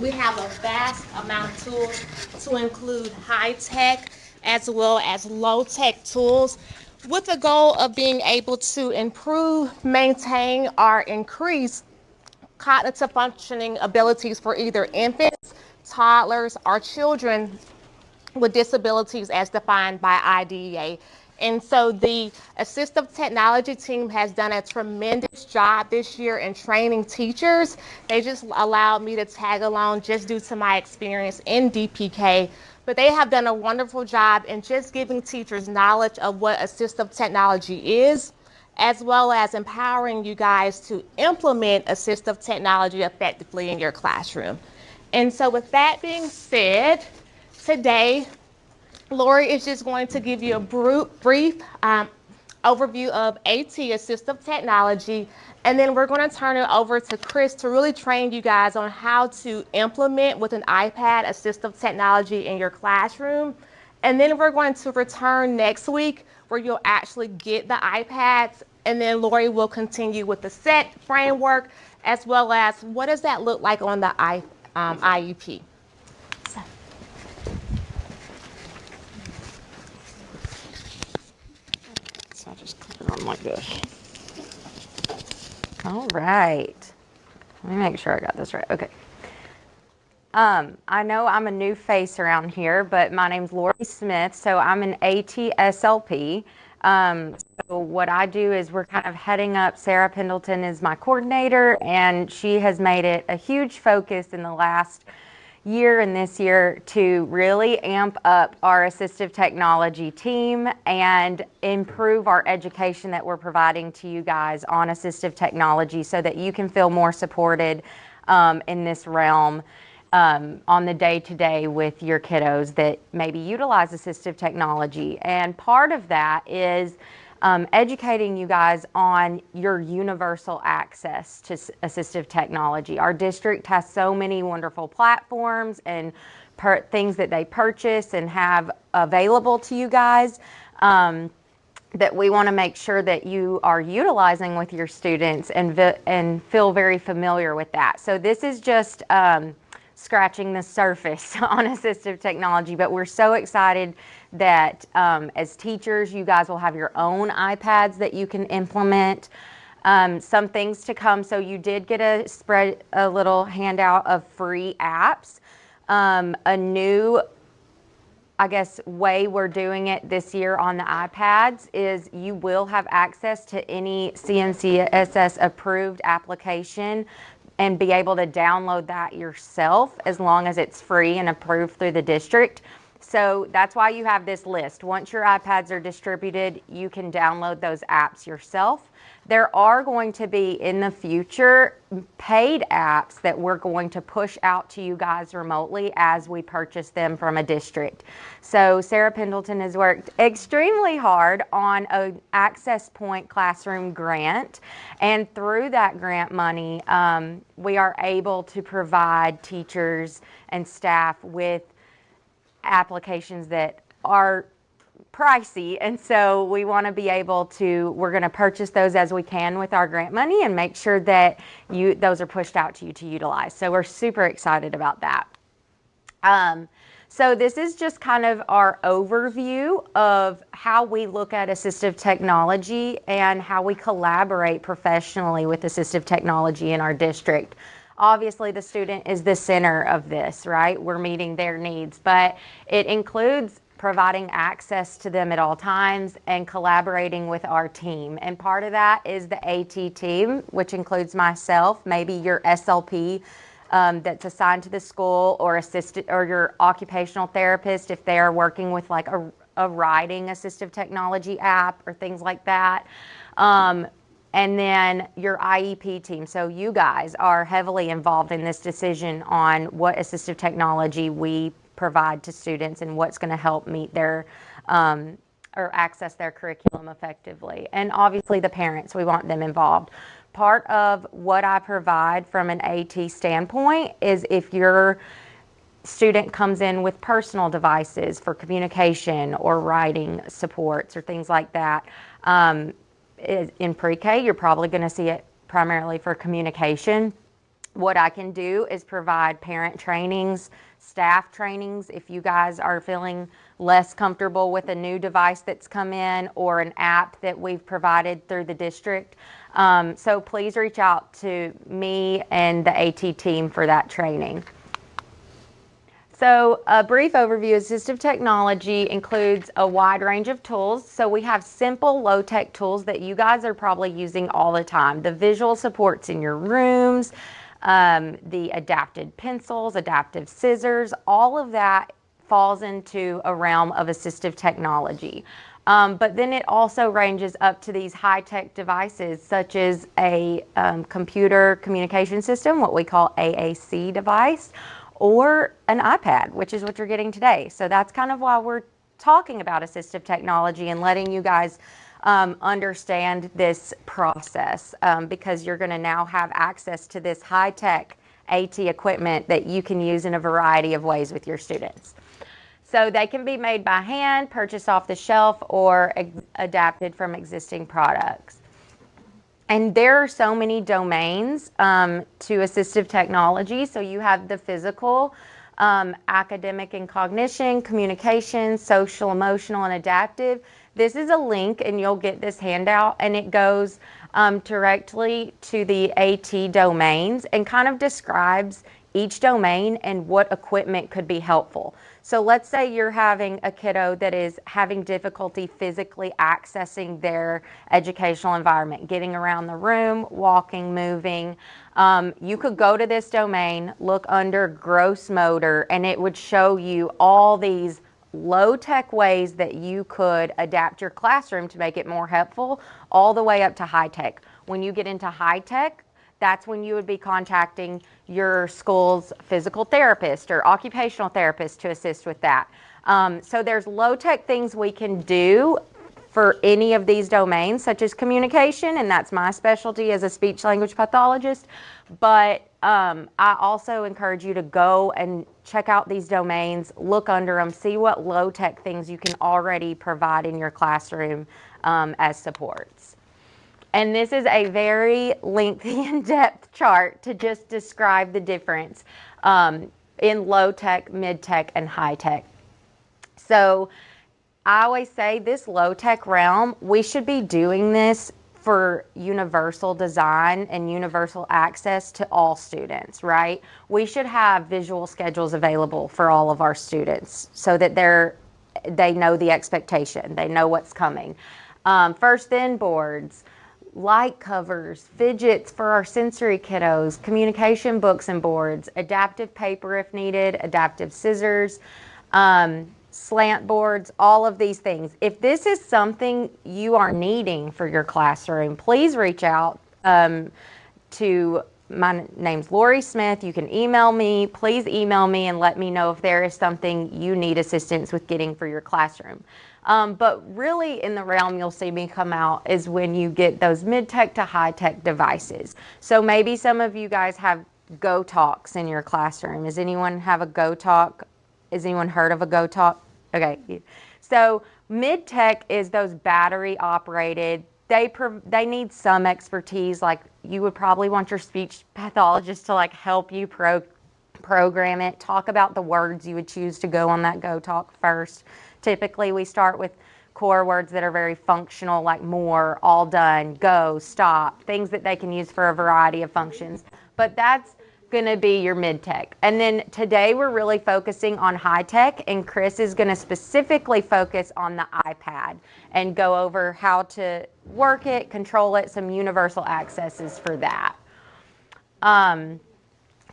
we have a vast amount of tools to include high-tech as well as low-tech tools with the goal of being able to improve, maintain, or increase cognitive functioning abilities for either infants, toddlers, or children with disabilities as defined by IDEA. And so the assistive technology team has done a tremendous job this year in training teachers. They just allowed me to tag along just due to my experience in DPK. But they have done a wonderful job in just giving teachers knowledge of what assistive technology is, as well as empowering you guys to implement assistive technology effectively in your classroom. And so with that being said, today Lori is just going to give you a brief overview of AT, assistive technology, and then we're going to turn it over to Chris to really train you guys on how to implement with an iPad assistive technology in your classroom. And then we're going to return next week where you'll actually get the iPads, and then Lori will continue with the set framework as well as what does that look like on the IEP. So I'll just click it on like this. All right. Let me make sure I got this right. Okay. I know I'm a new face around here, but my name's Lori Smith, so I'm an ATSLP. So what I do is we're kind of heading up. Sarah Pendleton is my coordinator, and she has made it a huge focus in the last year and this year to really amp up our assistive technology team and improve our education that we're providing to you guys on assistive technology so that you can feel more supported in this realm on the day-to-day with your kiddos that maybe utilize assistive technology. And part of that is educating you guys on your universal access to assistive technology. Our district has so many wonderful platforms and things that they purchase and have available to you guys that we want to make sure that you are utilizing with your students and feel very familiar with that. So this is just scratching the surface on assistive technology, but we're so excited that as teachers, you guys will have your own iPads that you can implement. Some things to come. So you did get a little handout of free apps. A new, I guess, way we're doing it this year on the iPads is you will have access to any CMCSS approved application and be able to download that yourself as long as it's free and approved through the district. So that's why you have this list. Once your iPads are distributed, you can download those apps yourself. There are going to be in the future paid apps that we're going to push out to you guys remotely as we purchase them from a district. So Sarah Pendleton has worked extremely hard on an Access Point Classroom grant, and through that grant money, we are able to provide teachers and staff with applications that are pricey, and so we want to be able to, we're going to purchase those as we can with our grant money and make sure that those are pushed out to you to utilize. So we're super excited about that. So this is just kind of our overview of how we look at assistive technology and how we collaborate professionally with assistive technology in our district. Obviously, the student is the center of this, right? We're meeting their needs, but it includes providing access to them at all times and collaborating with our team. And part of that is the AT team, which includes myself, maybe your SLP that's assigned to the school, or your occupational therapist if they are working with like a writing assistive technology app or things like that. And then your IEP team. So you guys are heavily involved in this decision on what assistive technology we provide to students and what's going to help meet their or access their curriculum effectively. And obviously the parents, we want them involved. Part of what I provide from an AT standpoint is if your student comes in with personal devices for communication or writing supports or things like that, in pre-K, you're probably going to see it primarily for communication. What I can do is provide parent trainings, staff trainings, if you guys are feeling less comfortable with a new device that's come in or an app that we've provided through the district. So please reach out to me and the AT team for that training. So a brief overview, assistive technology includes a wide range of tools. So we have simple low-tech tools that you guys are probably using all the time. The visual supports in your rooms, the adapted pencils, adaptive scissors, all of that falls into a realm of assistive technology. But then it also ranges up to these high-tech devices such as a computer communication system, what we call AAC device, or an iPad, which is what you're getting today. So that's kind of why we're talking about assistive technology and letting you guys understand this process, because you're going to now have access to this high-tech AT equipment that you can use in a variety of ways with your students. So they can be made by hand, purchased off the shelf, or adapted from existing products. And there are so many domains to assistive technology. So you have the physical, academic and cognition, communication, social, emotional, and adaptive. This is a link, and you'll get this handout, and it goes directly to the AT domains and kind of describes each domain and what equipment could be helpful. So let's say you're having a kiddo that is having difficulty physically accessing their educational environment, getting around the room, walking, moving. You could go to this domain, look under gross motor, and it would show you all these low-tech ways that you could adapt your classroom to make it more helpful, all the way up to high-tech. When you get into high-tech, that's when you would be contacting your school's physical therapist or occupational therapist to assist with that. So there's low-tech things we can do for any of these domains, such as communication, and that's my specialty as a speech-language pathologist. But I also encourage you to go and check out these domains, look under them, see what low-tech things you can already provide in your classroom as supports. And this is a very lengthy, in-depth chart to just describe the difference in low-tech, mid-tech, and high-tech. So I always say this low-tech realm, we should be doing this for universal design and universal access to all students, right? We should have visual schedules available for all of our students so that they know the expectation, they know what's coming. First in boards, light covers, fidgets for our sensory kiddos, communication books and boards, adaptive paper if needed, adaptive scissors, slant boards, all of these things. If this is something you are needing for your classroom, please reach out to, my name's Lori Smith. You can email me. Please email me and let me know if there is something you need assistance with getting for your classroom. But really in the realm you'll see me come out is when you get those mid-tech to high-tech devices. So maybe some of you guys have Go Talks in your classroom. Does anyone have a Go Talk? Has anyone heard of a Go Talk? Okay. So mid-tech is those battery operated. They need some expertise. Like you would probably want your speech pathologist to like help you program it, talk about the words you would choose to go on that Go Talk first. Typically, we start with core words that are very functional, like more, all done, go, stop, things that they can use for a variety of functions. But that's going to be your mid-tech. And then today we're really focusing on high-tech, and Chris is going to specifically focus on the iPad and go over how to work it, control it, some universal accesses for that.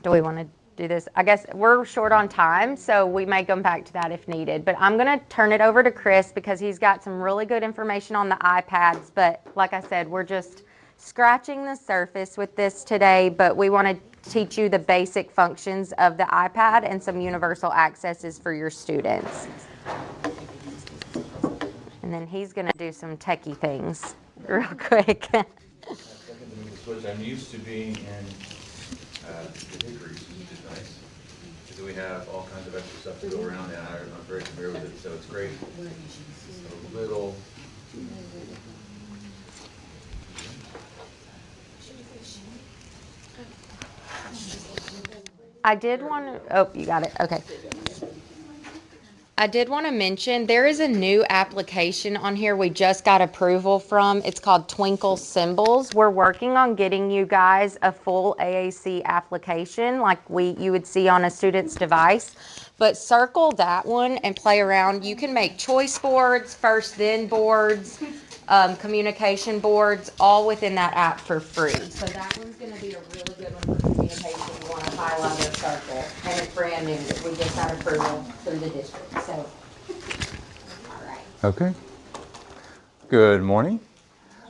Do we want to do this? I guess we're short on time, so we may come back to that if needed. But I'm going to turn it over to Chris because he's got some really good information on the iPads. But like I said, we're just scratching the surface with this today, but we want to teach you the basic functions of the iPad and some universal accesses for your students. And then he's going to do some techie things real quick. I'm used to being in the hickories, which is nice. Because we have all kinds of extra stuff to go around, and I'm very familiar with it, so it's great. A little. I did want to, oh, you got it, okay. I did want to mention there is a new application on here we just got approval from. It's called Twinkle Symbols. We're working on getting you guys a full AAC application like you would see on a student's device. But circle that one and play around. You can make choice boards, first then boards, communication boards, all within that app for free. So that one's going to be a really good one for communication. You want to highlight or circle, and it's brand new. We just got approval through the district. So, all right. Okay. Good morning.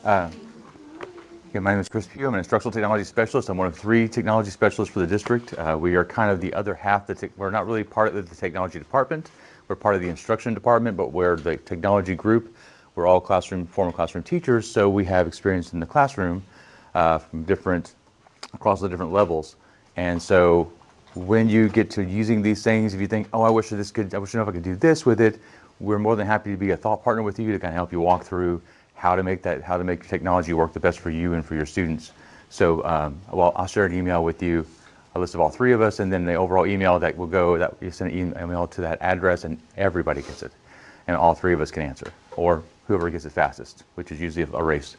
My name is Chris Pugh. I'm an instructional technology specialist. I'm one of 3 technology specialists for the district. We are kind of the other half. We're not really part of the technology department. We're part of the instruction department, but we're the technology group. We're all former classroom teachers, so we have experience in the classroom across the different levels. And so when you get to using these things, if you think, oh, I wish I know if I could do this with it, we're more than happy to be a thought partner with you to kind of help you walk through how to make technology work the best for you and for your students. So, I'll share an email with you, a list of all 3 of us, and then the overall email that you send an email to that address, and everybody gets it, and all 3 of us can answer, or whoever gets it fastest, which is usually a race.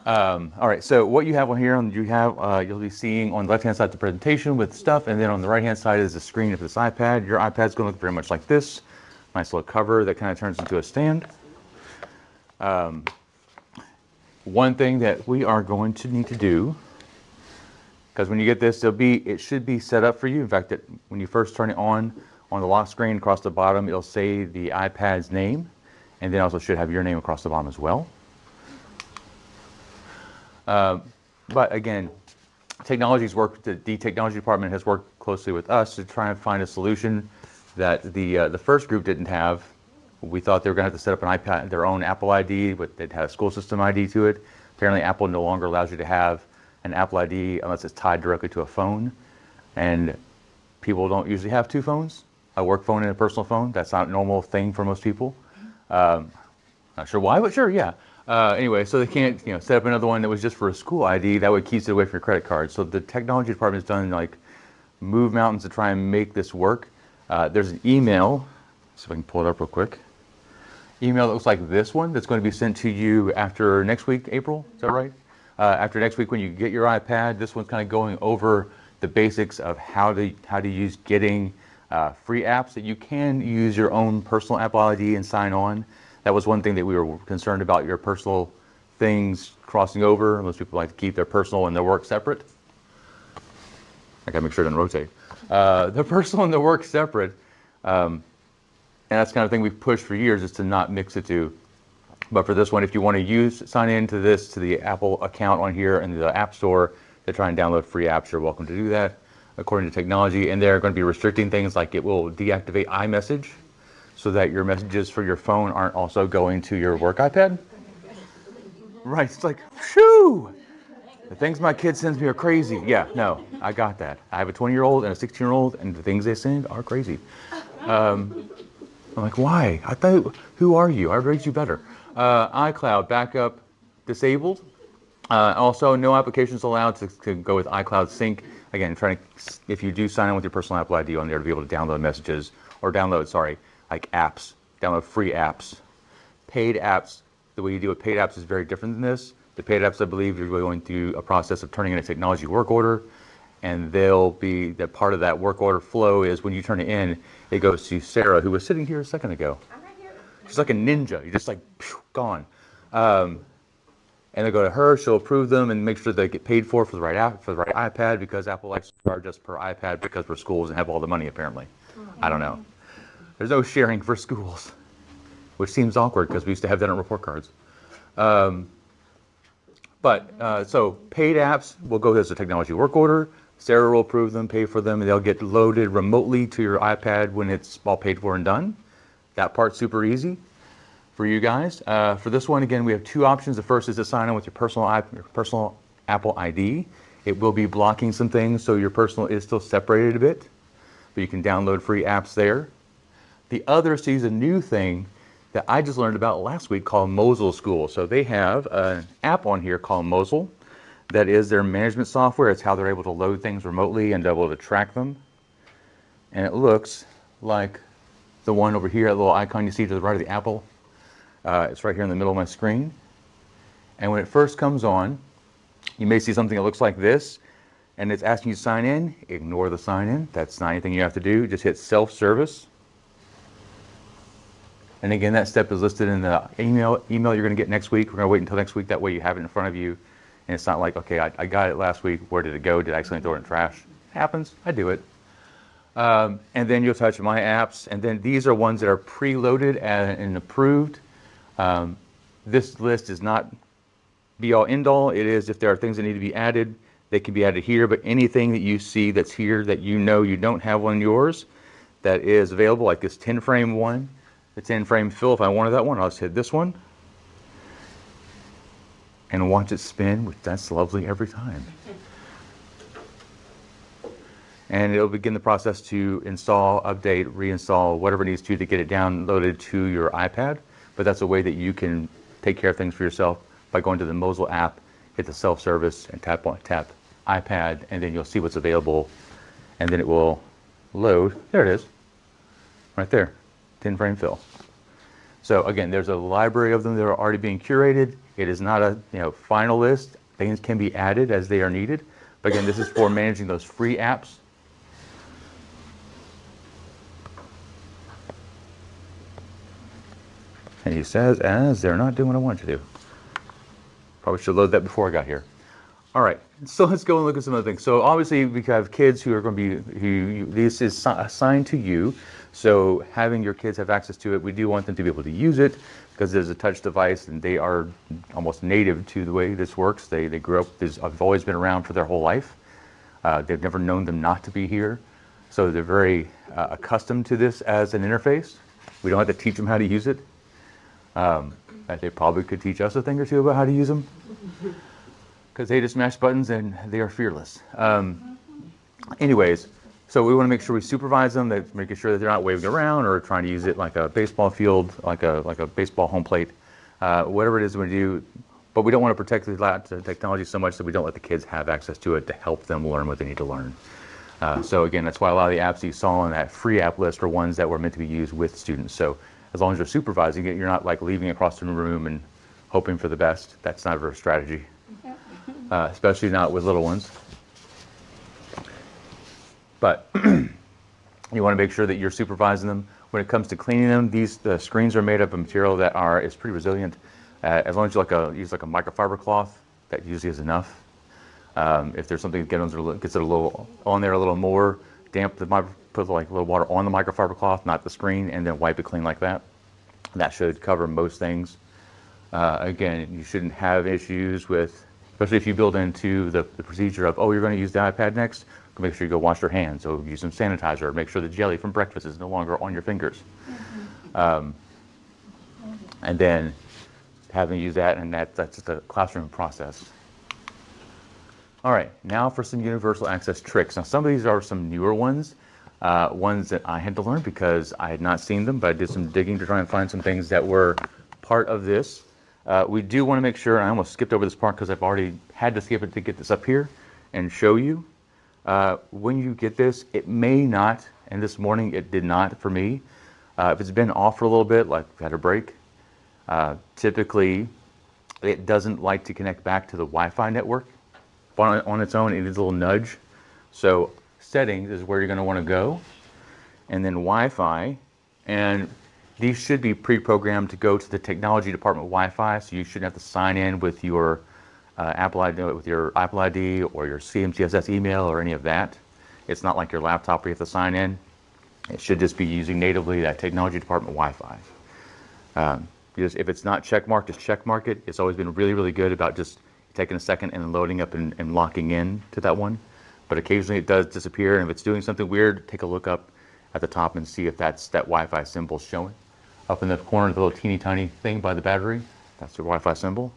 All right, so what you have on here, you'll be seeing on the left-hand side the presentation with stuff, and then on the right-hand side is the screen of this iPad. Your iPad's going to look very much like this. Nice little cover that kind of turns into a stand. One thing that we are going to need to do, because when you get this, it should be set up for you. In fact, when you first turn it on the lock screen across the bottom, it'll say the iPad's name, and then also should have your name across the bottom as well. But again, the technology department has worked closely with us to try and find a solution that the first group didn't have. We thought they were going to have to set up an iPad, their own Apple ID, but they'd have a school system ID to it. Apparently, Apple no longer allows you to have an Apple ID unless it's tied directly to a phone. And people don't usually have 2 phones, a work phone and a personal phone. That's not a normal thing for most people. Not sure why, but sure, yeah. Anyway, so they can't set up another one that was just for a school ID. That would keep it away from your credit card. So the technology department has done move mountains to try and make this work. There's an email. See if I can pull it up real quick. Email that looks like this one that's going to be sent to you after next week, April. Is that right? After next week, when you get your iPad, this one's kind of going over the basics of how to use getting free apps that you can use your own personal Apple ID and sign on. That was one thing that we were concerned about, your personal things crossing over. Most people like to keep their personal and their work separate. I gotta make sure it doesn't rotate. The personal and the work separate. And that's the kind of thing we've pushed for years, is to not mix the 2. But for this one, if you want to sign into the Apple account on here in the App Store to try and download free apps, you're welcome to do that according to technology. And they're going to be restricting things like it will deactivate iMessage so that your messages for your phone aren't also going to your work iPad. Right, it's like, shoo! The things my kid sends me are crazy. Yeah, no, I got that. I have a 20-year-old and a 16-year-old, and the things they send are crazy. I'm like, why? Who are you? I'd rate you better. iCloud backup disabled. Also, no applications allowed to go with iCloud Sync. Again, if you do sign in with your personal Apple ID on there, to be able to download messages or download apps, download free apps. Paid apps, the way you deal with paid apps is very different than this. The paid apps, I believe, you're going through a process of turning in a technology work order, and they'll be that part of that work order flow is when you turn it in, it goes to Sarah, who was sitting here a second ago. I'm right here. She's like a ninja. You're just gone. And they go to her. She'll approve them and make sure they get paid for the right app, for the right iPad, because Apple likes to charge us per iPad because we're schools and have all the money, apparently. I don't know. There's no sharing for schools, which seems awkward because we used to have that on report cards. So paid apps will go as a technology work order. Sarah will approve them, pay for them, and they'll get loaded remotely to your iPad when it's all paid for and done. That part's super easy for you guys. For this one, again, we have 2 options. The first is to sign in with your personal Apple ID. It will be blocking some things, so your personal is still separated a bit, but you can download free apps there. The other is to use a new thing that I just learned about last week called Mosul School. So they have an app on here called Mosul. That is their management software. It's how they're able to load things remotely and able to track them. And it looks like the one over here, that little icon you see to the right of the apple. It's right here in the middle of my screen. And when it first comes on, you may see something that looks like this, and it's asking you to sign in. Ignore the sign in. That's not anything you have to do. Just hit self-service. And again, that step is listed in the email you're going to get next week. We're going to wait until next week. That way you have it in front of you. And it's not like, okay, I got it last week. Where did it go? Did I accidentally throw it in trash? It happens. I do it. And then you'll touch My Apps. And then these are ones that are preloaded and approved. This list is not be-all, end-all. It is if there are things that need to be added, they can be added here. But anything that you see that's here that you know you don't have on yours that is available, like this 10-frame one, the 10-frame fill, if I wanted that one, I'll just hit this one and watch it spin, which that's lovely every time. And it'll begin the process to install, update, reinstall, whatever it needs to get it downloaded to your iPad. But that's a way that you can take care of things for yourself by going to the Mosel app, hit the self-service, and tap iPad, and then you'll see what's available, and then it will load. There it is, right there, 10-frame fill. So again, there's a library of them that are already being curated. It is not a final list. Things can be added as they are needed. But again, this is for managing those free apps. And he says, as they're not doing what I want you to do. Probably should load that before I got here. All right, so let's go and look at some other things. So obviously we have kids who are going to be, this is assigned to you. So having your kids have access to it, we do want them to be able to use it because there's a touch device and they are almost native to the way this works. They grew up, I've always been around for their whole life. They've never known them not to be here. So they're very accustomed to this as an interface. We don't have to teach them how to use it. They probably could teach us a thing or two about how to use them because they just mash buttons and they are fearless. Anyways, so we want to make sure we supervise them, that making sure that they're not waving around or trying to use it like a baseball field, like a baseball home plate, whatever it is we do. But we don't want to protect the technology so much that we don't let the kids have access to it to help them learn what they need to learn. So again, that's why a lot of the apps you saw on that free app list are ones that were meant to be used with students. So as long as you're supervising it, you're not like leaving across the room and hoping for the best. That's not a strategy, especially not with little ones. But you want to make sure that you're supervising them. When it comes to cleaning them, the screens are made up of material that is pretty resilient. As long as you use like a microfiber cloth, that usually is enough. If there's something that gets it a little on there a little more damp, put like a little water on the microfiber cloth, not the screen, and then wipe it clean like that. That should cover most things. Again, you shouldn't have issues with, especially if you build into the procedure of, oh, you're going to use the iPad next, make sure you go wash your hands. So use some sanitizer. Make sure the jelly from breakfast is no longer on your fingers. And then having you use that, and that's the classroom process. All right, now for some universal access tricks. Now some of these are some newer ones, ones that I had to learn because I had not seen them, but I did some digging to try and find some things that were part of this. We do want to make sure, and I almost skipped over this part because I've already had to skip it to get this up here and show you. When you get this, it may not, and this morning it did not for me. If it's been off for a little bit, like we've had a break, typically it doesn't like to connect back to the Wi-Fi network. On its own, it needs a little nudge. So settings is where you're going to want to go, and then Wi-Fi, and these should be pre-programmed to go to the technology department Wi-Fi, so you shouldn't have to sign in with your Apple ID or your CMCSS email or any of that. It's not like your laptop where you have to sign in. It should just be using natively that technology department Wi-Fi. If it's not checkmarked, just checkmark it. It's always been really, really good about just taking a second and then loading up and locking in to that one. But occasionally it does disappear, and if it's doing something weird, take a look up at the top and see if that's that Wi-Fi symbol showing. Up in the corner, the little teeny tiny thing by the battery, that's your Wi-Fi symbol.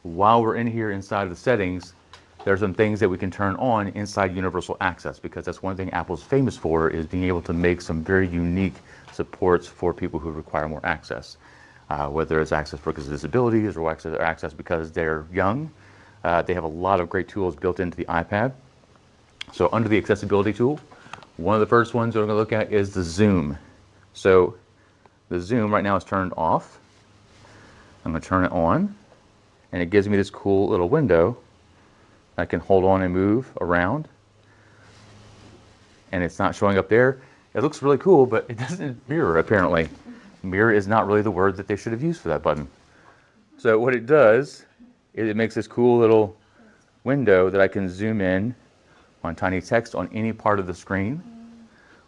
While we're in here inside of the settings, there's some things that we can turn on inside universal access, because that's one thing Apple's famous for, is being able to make some very unique supports for people who require more access. Whether it's access because of disabilities or access because they're young. They have a lot of great tools built into the iPad. So under the accessibility tool, One of the first ones we're going to look at is the zoom. So the zoom right now is turned off. I'm going to turn it on, and it gives me this cool little window I can hold on and move around. And it's not showing up there. It looks really cool, but it doesn't mirror, apparently. Mirror is not really the word that they should have used for that button. So what it does is it makes this cool little window that I can zoom in on tiny text on any part of the screen.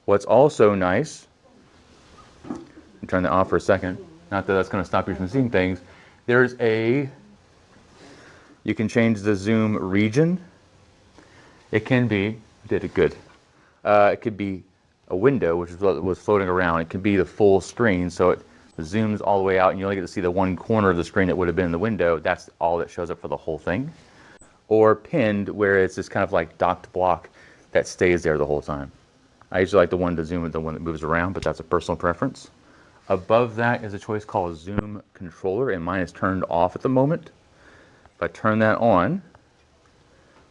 What's also nice, I'll turn that off for a second, not that that's going to stop you from seeing things, you can change the zoom region. It can be, did it good. It could be a window, which is what was floating around. It could be the full screen, so it zooms all the way out and you only get to see the one corner of the screen that would have been in the window. That's all that shows up for the whole thing. Or pinned, where it's this kind of like docked block that stays there the whole time. I usually like the one to zoom with the one that moves around, but that's a personal preference. Above that is a choice called Zoom Controller, and mine is turned off at the moment. If I turn that on,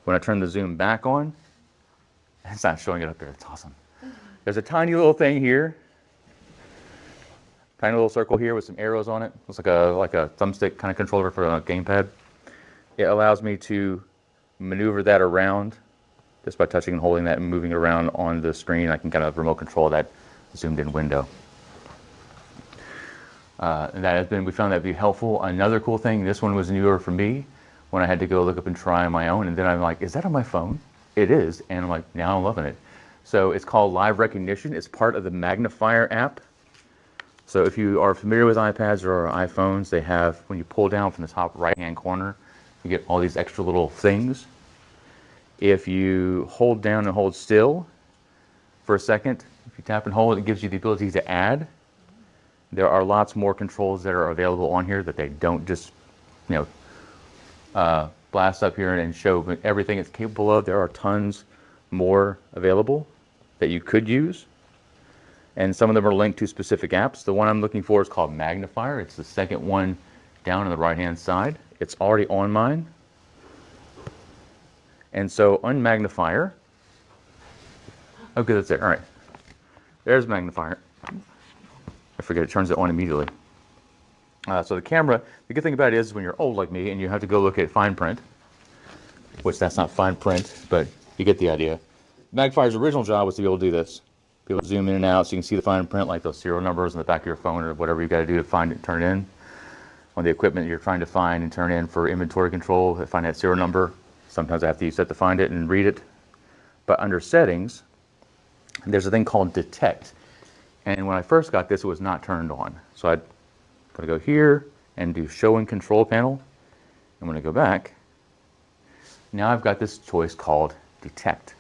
when I turn the zoom back on, it's not showing it up there. It's awesome. There's a tiny little thing here, tiny little circle here with some arrows on it. It's like a thumbstick kind of controller for a gamepad. It allows me to maneuver that around just by touching and holding that and moving it around on the screen. I can kind of remote control that zoomed in window. We found that to be helpful. Another cool thing, this one was newer for me when I had to go look up and try on my own, and then I'm like, is that on my phone? It is, and I'm like, now I'm loving it. So it's called Live Recognition. It's part of the Magnifier app. So if you are familiar with iPads or iPhones, they have, when you pull down from the top right-hand corner, you get all these extra little things. If you hold down and hold still for a second, if you tap and hold, it gives you the ability to add. There are lots more controls that are available on here that they don't just, blast up here and show everything it's capable of. There are tons more available that you could use, and some of them are linked to specific apps. The one I'm looking for is called Magnifier. It's the second one down on the right-hand side. It's already on mine. And so on Magnifier, okay, that's there. All right, there's Magnifier. I forget, it turns it on immediately. So the camera, the good thing about it is when you're old like me and you have to go look at fine print, which that's not fine print, but you get the idea. Magnifier's original job was to be able to do this. Be able to zoom in and out so you can see the fine print, like those serial numbers in the back of your phone or whatever you got to do to find it and turn it in. On the equipment you're trying to find and turn in for inventory control, find that serial number. Sometimes I have to use that to find it and read it. But under settings, there's a thing called detect. And when I first got this, it was not turned on. So I'm going to go here and do show and control panel. I'm going to go back. Now I've got this choice called detect.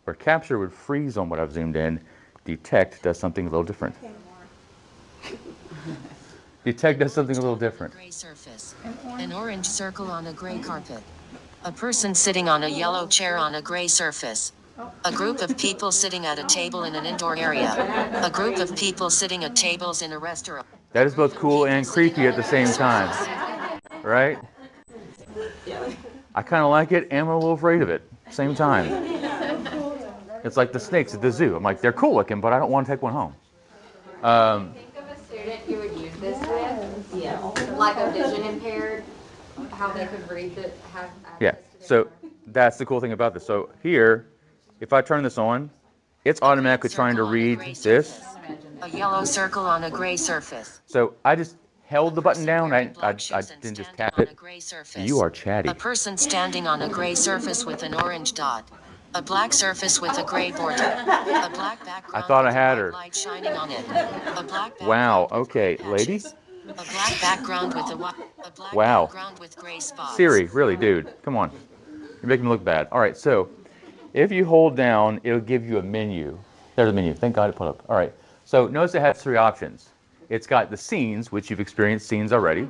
Where capture would freeze on what I've zoomed in, detect does something a little different. Detect does something a little different. Gray surface. An orange circle on a gray carpet. A person sitting on a yellow chair on a gray surface. A group of people sitting at a table in an indoor area. A group of people sitting at tables in a restaurant. That is both cool and creepy at the same time, right? I kind of like it and I'm a little afraid of it, same time. It's like the snakes at the zoo. I'm like, they're cool looking, but I don't want to take one home. Think of a student you would use this with, like a vision impaired, how they could read the, have access Yeah, to their so that's the cool thing about this. So here, if I turn this on, it's automatically trying to read this. A yellow circle on a gray surface. So I just held the button down. I didn't just tap it. You are chatty. A person standing on a gray surface with an orange dot. A black surface with a gray border. A black background. I thought I had her. With light shining on it. A black background. Wow, okay, lady. A black background with a black Wow. background with gray spots. Siri, really, dude, come on. You're making me look bad. All right, so if you hold down, it'll give you a menu. There's a menu. Thank God it put up. All right, so notice it has three options. It's got the scenes, which you've experienced scenes already.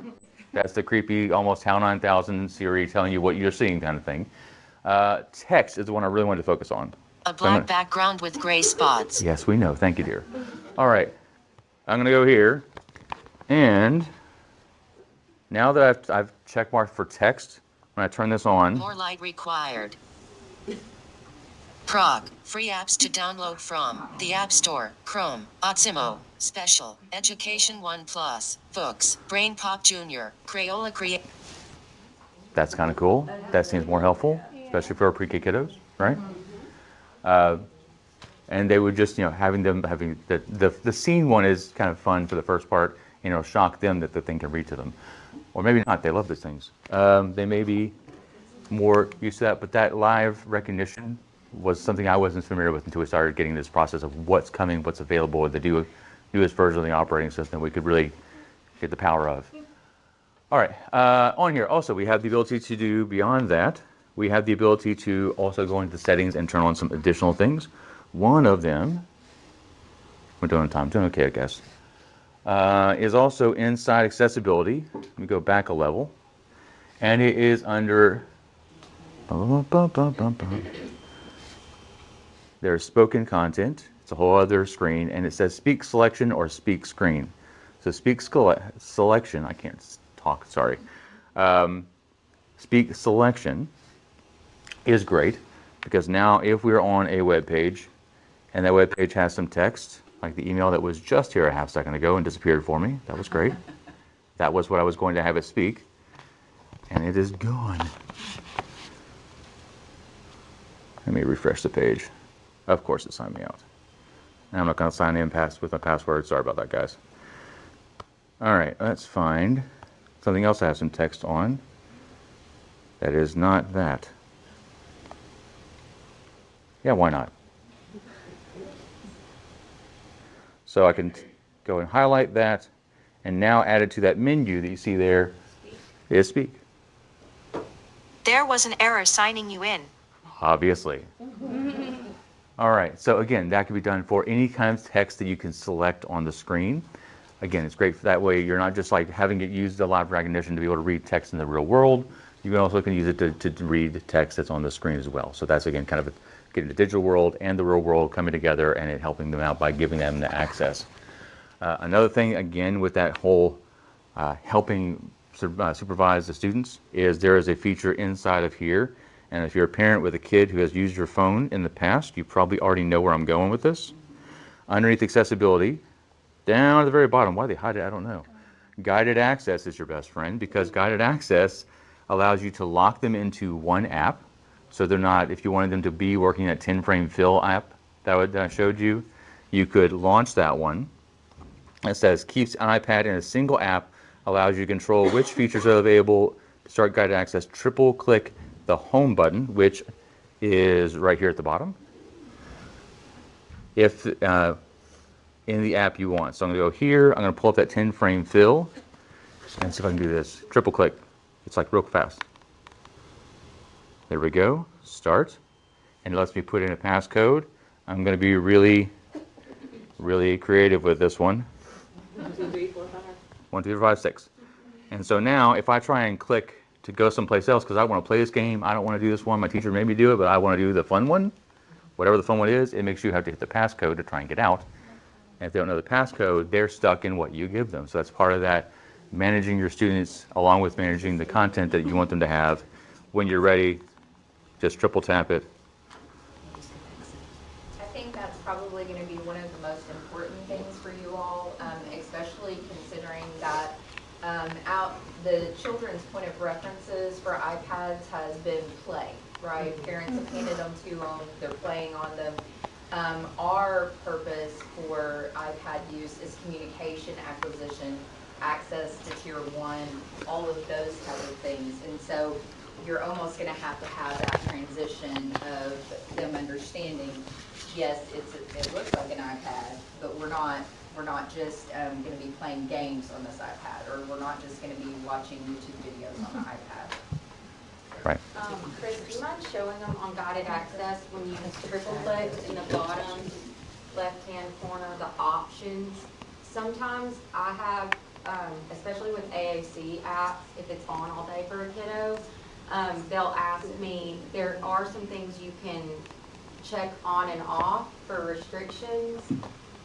That's the creepy, almost HAL 9000 Siri telling you what you're seeing kind of thing. Text is the one I really wanted to focus on. A black background with gray spots. Yes, we know. Thank you, dear. All right, I'm going to go here. And now that I've checkmarked for text, when I turn this on, More light required. Prague. Free apps to download from the App Store. Chrome. Otsimo. Special. Education 1 Plus. Books. Brain Pop Jr. Crayola Create. That's kind of cool. That seems more helpful, especially for our pre-K kiddos, right? And they would just, having the scene one is kind of fun for the first part, shock them that the thing can read to them. Or maybe not, they love these things. They may be more used to that, but that live recognition was something I wasn't familiar with until we started getting this process of what's coming, what's available, the newest version of the operating system we could really get the power of. All right, on here also we have the ability to do beyond that. We have the ability to also go into the settings and turn on some additional things. One of them, we're doing time, doing okay I guess, is also inside accessibility. Let me go back a level. And it is under, there's spoken content. It's a whole other screen, and it says speak selection or speak screen. So speak selection, I can't talk, sorry. Speak selection is great because now if we're on a web page and that web page has some text, like the email that was just here a half second ago and disappeared for me, that was great. That was what I was going to have it speak, and it is gone. Let me refresh the page. Of course it signed me out. And I'm not going to sign in with my password. Sorry about that, guys. All right, let's find something else I have some text on. That is not that. Yeah, why not? So I can go and highlight that, and now add it to that menu that you see there is speak. There was an error signing you in. Obviously. All right, so again, that can be done for any kind of text that you can select on the screen. Again, it's great for that way you're not just like having it use the live recognition to be able to read text in the real world. You can also use it to read text that's on the screen as well. So that's again kind of getting the digital world and the real world coming together and it helping them out by giving them the access. Another thing again with that whole helping supervise the students is there is a feature inside of here. And if you're a parent with a kid who has used your phone in the past, you probably already know where I'm going with this. Underneath accessibility, down at the very bottom, why they hide it, I don't know. Guided access is your best friend because guided access allows you to lock them into one app. So they're not, if you wanted them to be working at 10 frame fill app that I showed you, you could launch that one. It says keeps an iPad in a single app, allows you to control which features are available to start guided access. Triple click the home button, which is right here at the bottom, if in the app you want. So I'm going to go here, I'm going to pull up that 10 frame fill and see if I can do this. Triple click. It's like real fast. There we go. Start. And it lets me put in a passcode. I'm going to be really, really creative with this one. 1, 2, 3, 4, 5. 1, 2, 3, 4, 5, 6. And so now if I try and click to go someplace else because I want to play this game, I don't want to do this one, my teacher made me do it, but I want to do the fun one, whatever the fun one is, it makes you have to hit the passcode to try and get out. And if they don't know the passcode, they're stuck in what you give them. So that's part of that, managing your students along with managing the content that you want them to have. When you're ready, just triple tap it. I think that's probably going to be one of the most important things for you all, especially considering that the children's point of references for iPads has been play, right? Parents have handed them to them, they're playing on them. Our purpose for iPad use is communication, acquisition, access to tier 1, all of those type of things. And so you're almost going to have that transition of them understanding, yes, it looks like an iPad, but we're not just going to be playing games on this iPad, or we're not just going to be watching YouTube videos on the iPad. Right. Chris, do you mind showing them on guided access when you triple click in the bottom left-hand corner, the options? Sometimes I have, especially with AAC apps, if it's on all day for a kiddo, they'll ask me, there are some things you can check on and off for restrictions,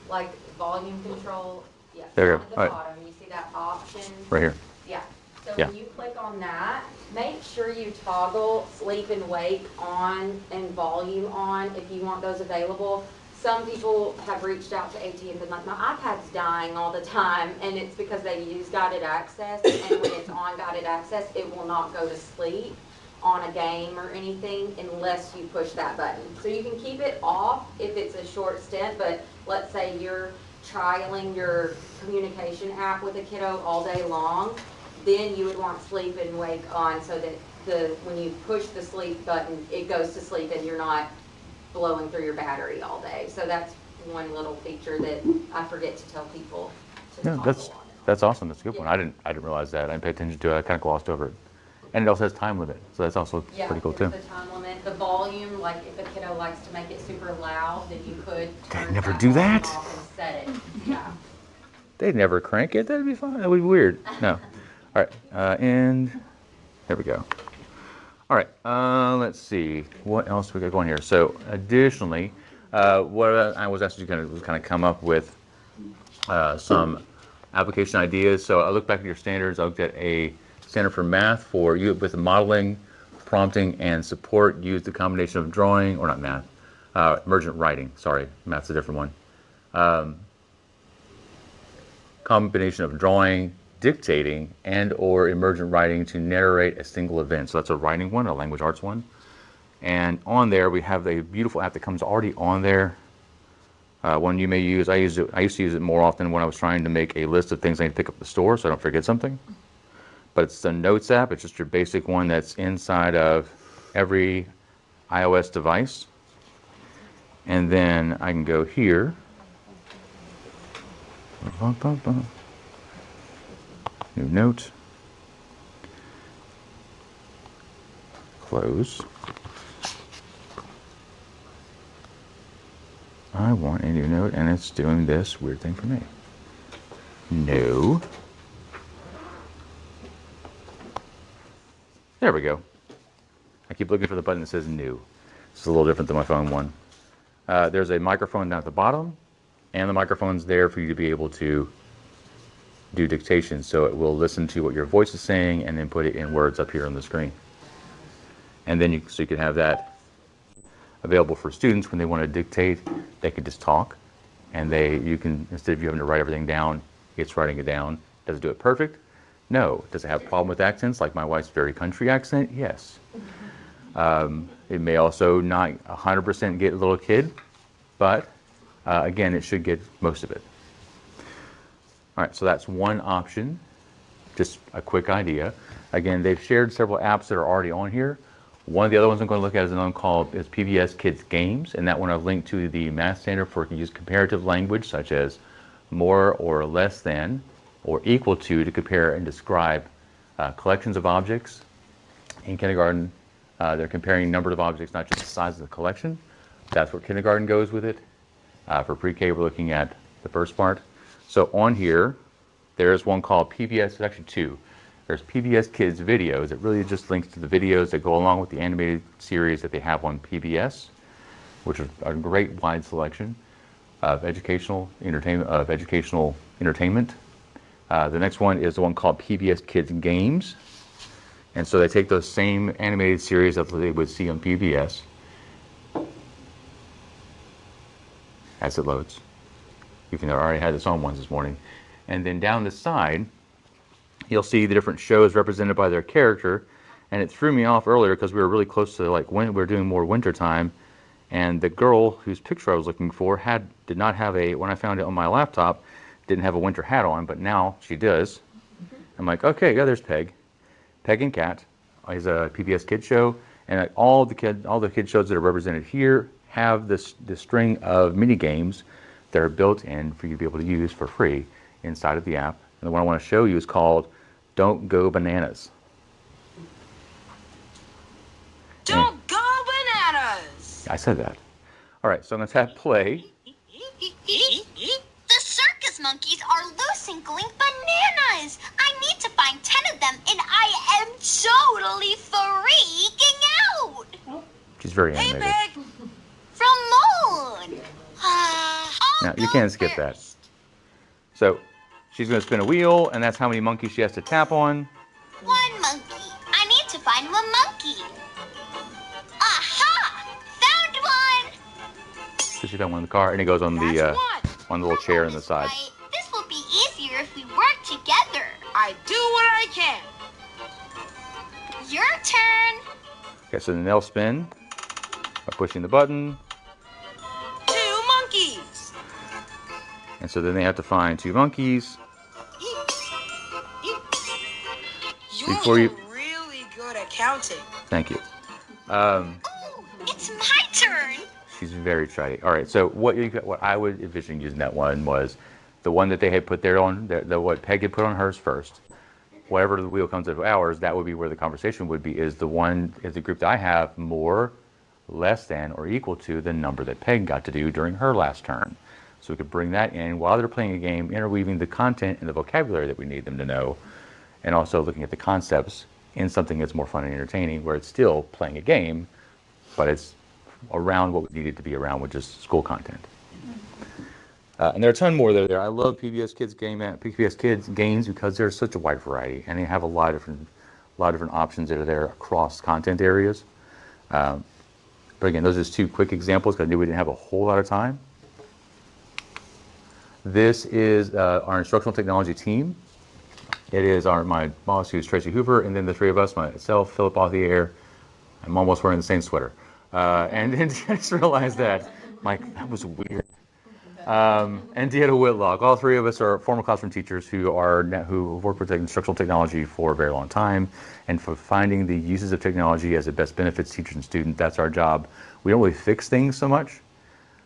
like volume control. Yes, there you at the go. bottom, you see that option? Right here. Yeah. So Yeah. when you click on that, make sure you toggle sleep and wake on and volume on if you want those available. Some people have reached out to AT and been like, my iPad's dying all the time, and it's because they use guided access, and when it's on guided access, it will not go to sleep on a game or anything unless you push that button. So you can keep it off if it's a short stint, but let's say you're trialing your communication app with a kiddo all day long, then you would want sleep and wake on so that when you push the sleep button, it goes to sleep and you're not blowing through your battery all day. So that's one little feature that I forget to tell people to Yeah, toggle on. that's awesome. That's a good one. Yeah. I didn't realize that. I didn't pay attention to it. I kind of glossed over it. And it also has time limit, so that's also pretty cool too. Yeah, the time limit, the volume, like if a kiddo likes to make it super loud, then you could turn never that do volume that. off and set it. Yeah. They'd never crank it. That'd be fine. That would be weird. No. All right, and there we go. All right, let's see what else we got going here. So, additionally, what I was asked to kind of come up with some application ideas. So I looked back at your standards. I looked at a standard for math for you with the modeling, prompting, and support. Used the combination of drawing, or not math, emergent writing. Sorry, math's a different one. Combination of drawing, dictating, and or emergent writing to narrate a single event. So that's a writing one, a language arts one. And on there we have a beautiful app that comes already on there. One you may use. I used to use it more often when I was trying to make a list of things I need to pick up at the store so I don't forget something. But it's the Notes app. It's just your basic one that's inside of every iOS device. And then I can go here. New note. Close. I want a new note, and it's doing this weird thing for me. No. There we go. I keep looking for the button that says new. It's a little different than my phone one. There's a microphone down at the bottom, and the microphone's there for you to be able to do dictation. So it will listen to what your voice is saying and then put it in words up here on the screen. And then you can have that available for students when they want to dictate. They can just talk, and you can, instead of you having to write everything down, it's writing it down. Does it do it perfect? No. Does it have a problem with accents, like my wife's very country accent? Yes. It may also not 100% get a little kid, but again, it should get most of it. All right, so that's one option, just a quick idea. Again, they've shared several apps that are already on here. One of the other ones I'm going to look at is another one called PBS Kids Games, and that one I've linked to the math standard for use comparative language, such as more or less than or equal to compare and describe collections of objects. In kindergarten, they're comparing numbers of objects, not just the size of the collection. That's where kindergarten goes with it. For pre-K, we're looking at the first part. So on here, there's one called PBS, there's actually two. There's PBS Kids Videos. It really just links to the videos that go along with the animated series that they have on PBS, which is a great wide selection of educational entertainment. The next one is the one called PBS Kids Games. And so they take those same animated series that they would see on PBS as it loads, even though I already had this on once this morning. And then down the side, you'll see the different shows represented by their character. And it threw me off earlier because we were really close to when we were doing more winter time. And the girl whose picture I was looking for did not have when I found it on my laptop, didn't have a winter hat on, but now she does. I'm like, okay, yeah, there's Peg. Peg and Cat is a PBS Kids show. And all the kid shows that are represented here have this string of mini games that are built in for you to be able to use for free inside of the app. And the one I want to show you is called Don't Go Bananas. Don't go bananas! I said that. All right, so I'm going to tap play. The circus monkeys are loose and going bananas. I need to find 10 of them, and I am totally freaking out. She's very animated. Hey, Peg! From Moon. Now, you can't skip that. So, she's going to spin a wheel, and that's how many monkeys she has to tap on. One monkey. I need to find one monkey. Aha! Found one! So she found one in the car, and it goes on the little chair on the side. Right. This will be easier if we work together. I do what I can. Your turn. Okay, so then they'll spin by pushing the button, 2 monkeys. and so then they have to find 2 monkeys. Before you- You're really good at counting. Thank you. It's my turn. She's very excited. All right, so what I would envision using that one was the one that they had put there on, what Peg had put on hers first. Whatever the wheel comes out of ours, that would be where the conversation would be, is the group that I have more, less than, or equal to the number that Peg got to do during her last turn. So we could bring that in while they're playing a game, interweaving the content and the vocabulary that we need them to know, and also looking at the concepts in something that's more fun and entertaining, where it's still playing a game, but it's around what we need it to be around, which is school content. And there are a ton more that are there. I love PBS Kids games because there's such a wide variety, and they have a lot of different options that are there across content areas. But again, those are just 2 quick examples because I knew we didn't have a whole lot of time. This is our instructional technology team. It is my boss, who's Tracy Hoover, and then the 3 of us, myself, Philip Authier. I'm almost wearing the same sweater. And then I just realized that, Mike, that was weird. And Deanna Whitlock. All 3 of us are former classroom teachers who have worked with instructional technology for a very long time, and for finding the uses of technology as it best benefits teachers and students. That's our job. We don't really fix things so much,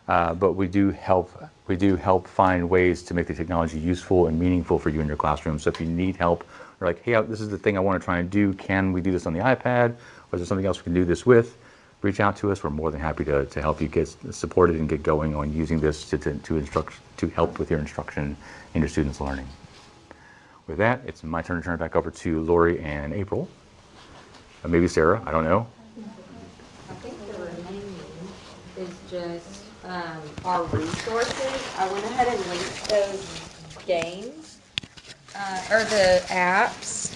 but we do help find ways to make the technology useful and meaningful for you in your classroom. So if you need help, or like, hey, this is the thing I want to try and do, can we do this on the iPad, or is there something else we can do this with? Reach out to us. We're more than happy to help you get supported and get going on using this to help with your instruction and your students' learning. With that, it's my turn to turn it back over to Lori and April. Maybe Sarah, I don't know. I think the remaining is just our resources. I went ahead and linked those games, or the apps.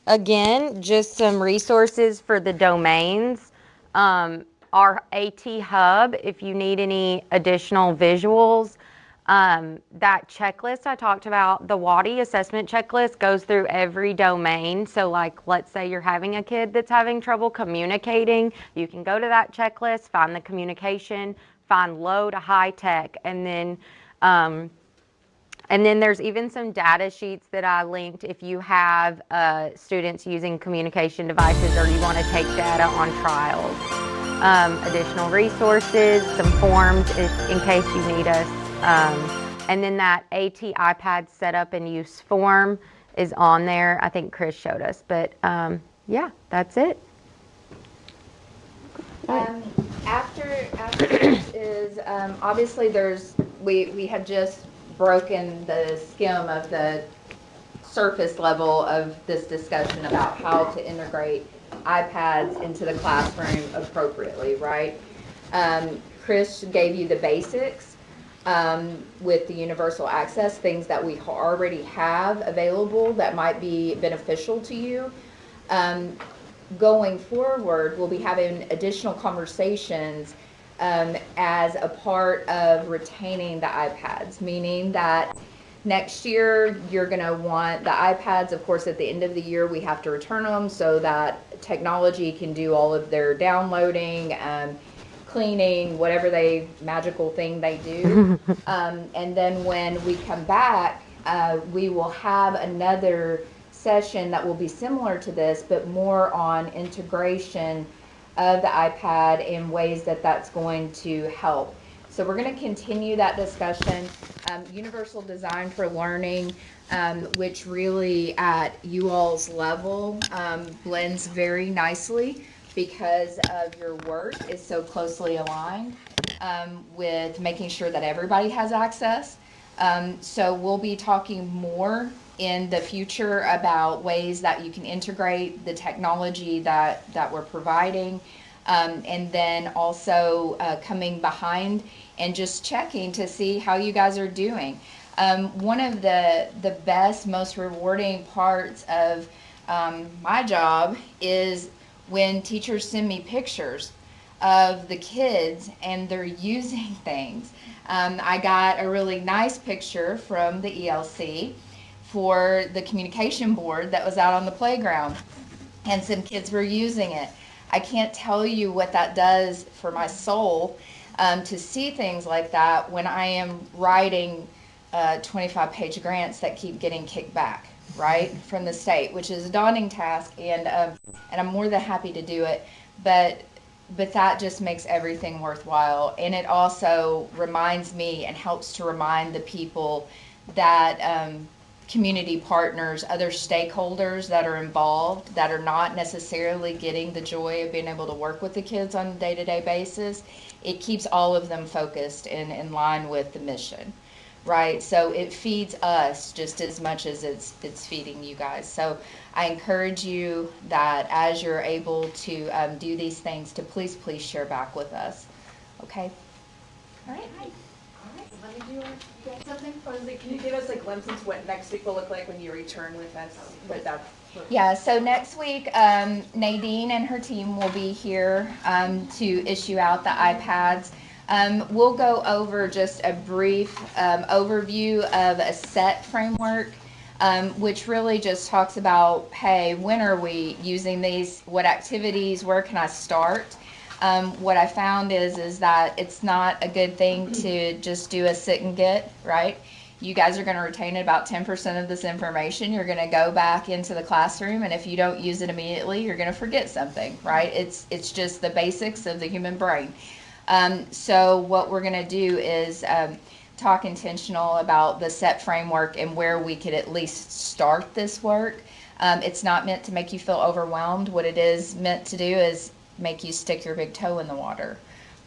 Again, just some resources for the domains. Our AT Hub, if you need any additional visuals. That checklist I talked about, the WADI assessment checklist, goes through every domain. So like, let's say you're having a kid that's having trouble communicating, you can go to that checklist, find the communication, find low to high tech, and then there's even some data sheets that I linked if you have students using communication devices or you want to take data on trials. Additional resources, some forms in case you need us. And then that AT iPad setup and use form is on there. I think Chris showed us, but yeah, that's it. After this is, obviously we had just broken the skim of the surface level of this discussion about how to integrate iPads into the classroom appropriately, right? Chris gave you the basics with the universal access, things that we already have available that might be beneficial to you. Going forward, we'll be having additional conversations as a part of retaining the iPads, meaning that next year you're going to want the iPads. Of course, at the end of the year, we have to return them so that technology can do all of their downloading, cleaning, whatever magical thing they do. And then when we come back, we will have another session that will be similar to this, but more on integration of the iPad in ways that's going to help. So we're going to continue that discussion. Universal design for learning, which really at you all's level blends very nicely because of your work is so closely aligned with making sure that everybody has access. So we'll be talking more in the future about ways that you can integrate the technology that we're providing, and then also coming behind and just checking to see how you guys are doing. One of the best, most rewarding parts of My job is when teachers send me pictures of the kids and they're using things. I got a really nice picture from the ELC for the communication board that was out on the playground, and some kids were using it. I can't tell you what that does for my soul, to see things like that when I am writing 25-page grants that keep getting kicked back, right, from the state, which is a daunting task, and I'm more than happy to do it, but that just makes everything worthwhile. And it also reminds me and helps to remind the people that community partners, other stakeholders that are involved, that are not necessarily getting the joy of being able to work with the kids on a day-to-day basis, it keeps all of them focused and in line with the mission, right? So it feeds us just as much as it's feeding you guys. So I encourage you that as you're able to do these things, to please share back with us. Okay? All right. Let me do something. Can you give us a glimpse into what next week will look like when you return with us? Yeah, so next week, Nadine and her team will be here to issue out the iPads. We'll go over just a brief overview of a SET framework, which really just talks about, hey, when are we using these? What activities? Where can I start? What I found is that it's not a good thing to just do a sit and get, right? You guys are going to retain about 10% of this information. You're going to go back into the classroom, and if you don't use it immediately, you're going to forget something, right? It's just the basics of the human brain. So what we're going to do is talk intentional about the SET framework and where we could at least start this work. It's not meant to make you feel overwhelmed. What it is meant to do is make you stick your big toe in the water,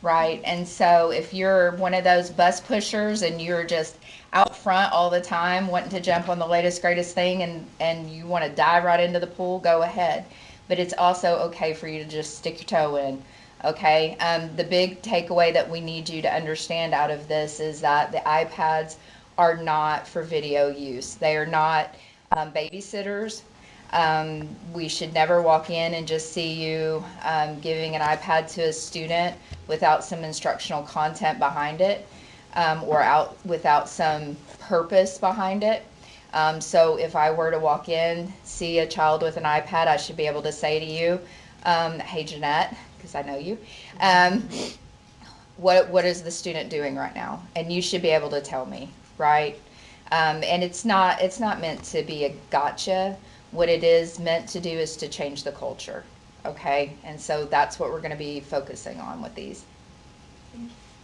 right? And so if you're one of those bus pushers and you're just out front all the time wanting to jump on the latest greatest thing and you want to dive right into the pool, go ahead. But it's also okay for you to just stick your toe in, okay? The big takeaway that we need you to understand out of this is that the iPads are not for video use. They are not babysitters. We should never walk in and just see you giving an iPad to a student without some instructional content behind it, or without some purpose behind it. So if I were to walk in, see a child with an iPad, I should be able to say to you, hey Jeanette, because I know you, what is the student doing right now? And you should be able to tell me, right? And it's not meant to be a gotcha. What it is meant to do is to change the culture, okay? And so that's what we're going to be focusing on with these.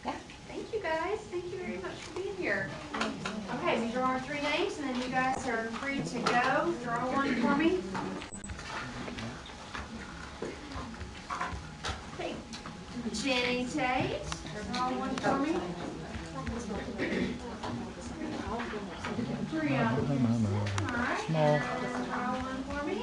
Yeah. Thank you guys. Thank you very much for being here. Okay, we draw our 3 names and then you guys are free to go. Draw one for me. Okay. Jenny Tate, draw one for me. Brianna. All right. Draw one for me.